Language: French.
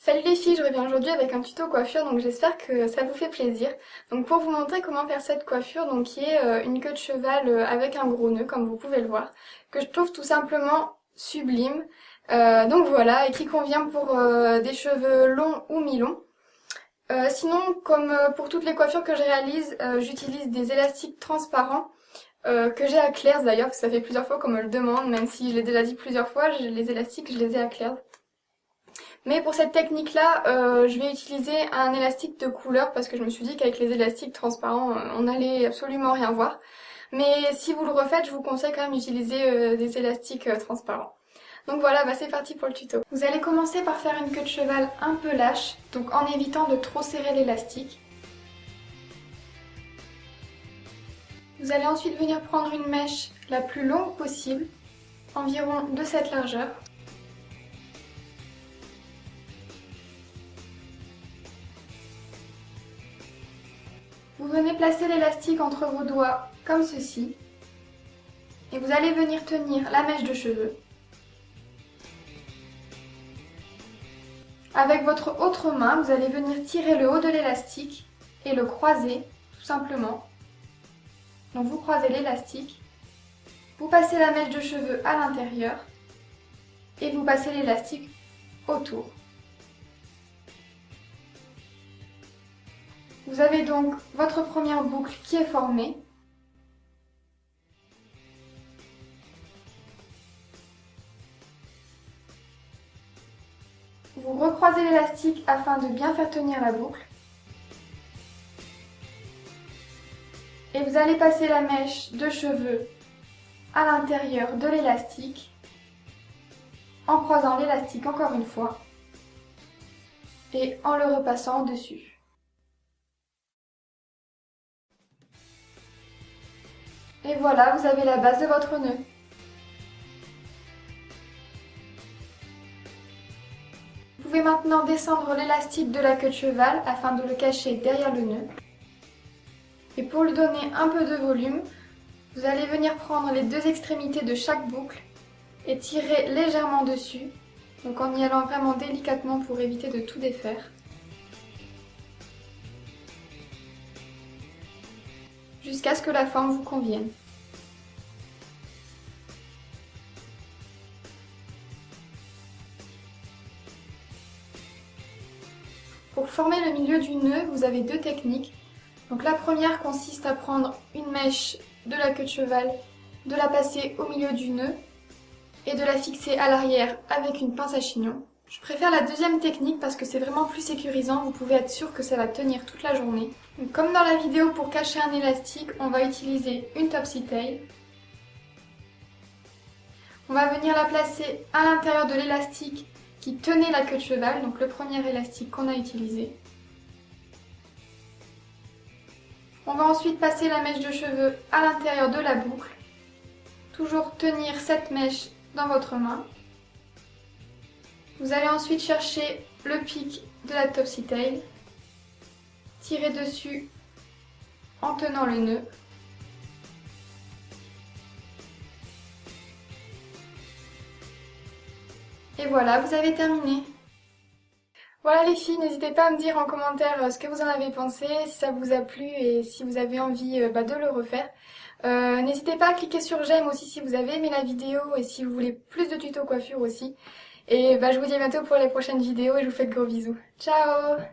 Salut les filles, je reviens aujourd'hui avec un tuto coiffure, donc j'espère que ça vous fait plaisir. Donc pour vous montrer comment faire cette coiffure, donc qui est une queue de cheval avec un gros nœud, comme vous pouvez le voir, que je trouve tout simplement sublime. Donc voilà, et qui convient pour des cheveux longs ou mi-longs. Sinon, comme pour toutes les coiffures que je réalise, j'utilise des élastiques transparents que j'ai à Claire's d'ailleurs, parce que ça fait plusieurs fois qu'on me le demande, même si je l'ai déjà dit plusieurs fois, les élastiques je les ai à Claire's. Mais pour cette technique-là, je vais utiliser un élastique de couleur parce que je me suis dit qu'avec les élastiques transparents, on n'allait absolument rien voir. Mais si vous le refaites, je vous conseille quand même d'utiliser des élastiques transparents. Donc voilà, c'est parti pour le tuto. Vous allez commencer par faire une queue de cheval un peu lâche, donc en évitant de trop serrer l'élastique. Vous allez ensuite venir prendre une mèche la plus longue possible, environ de cette largeur. Vous venez placer l'élastique entre vos doigts comme ceci et vous allez venir tenir la mèche de cheveux. Avec votre autre main, vous allez venir tirer le haut de l'élastique et le croiser tout simplement. Donc vous croisez l'élastique, vous passez la mèche de cheveux à l'intérieur et vous passez l'élastique autour. Vous avez donc votre première boucle qui est formée. Vous recroisez l'élastique afin de bien faire tenir la boucle. Et vous allez passer la mèche de cheveux à l'intérieur de l'élastique en croisant l'élastique encore une fois et en le repassant dessus. Et voilà, vous avez la base de votre nœud. Vous pouvez maintenant descendre l'élastique de la queue de cheval afin de le cacher derrière le nœud. Et pour lui donner un peu de volume, vous allez venir prendre les deux extrémités de chaque boucle et tirer légèrement dessus, donc en y allant vraiment délicatement pour éviter de tout défaire. Jusqu'à ce que la forme vous convienne. Pour former le milieu du nœud, vous avez deux techniques. Donc la première consiste à prendre une mèche de la queue de cheval, de la passer au milieu du nœud et de la fixer à l'arrière avec une pince à chignon. Je préfère la deuxième technique parce que c'est vraiment plus sécurisant, vous pouvez être sûr que ça va tenir toute la journée. Donc, comme dans la vidéo pour cacher un élastique, on va utiliser une topsy tail. On va venir la placer à l'intérieur de l'élastique qui tenait la queue de cheval, donc le premier élastique qu'on a utilisé. On va ensuite passer la mèche de cheveux à l'intérieur de la boucle. Toujours tenir cette mèche dans votre main. Vous allez ensuite chercher le pic de la topsy tail, tirer dessus en tenant le nœud. Et voilà, vous avez terminé. Voilà les filles, n'hésitez pas à me dire en commentaire ce que vous en avez pensé, si ça vous a plu et si vous avez envie de le refaire. N'hésitez pas à cliquer sur j'aime aussi si vous avez aimé la vidéo et si vous voulez plus de tutos coiffure aussi. Et je vous dis à bientôt pour les prochaines vidéos et je vous fais de gros bisous. Ciao!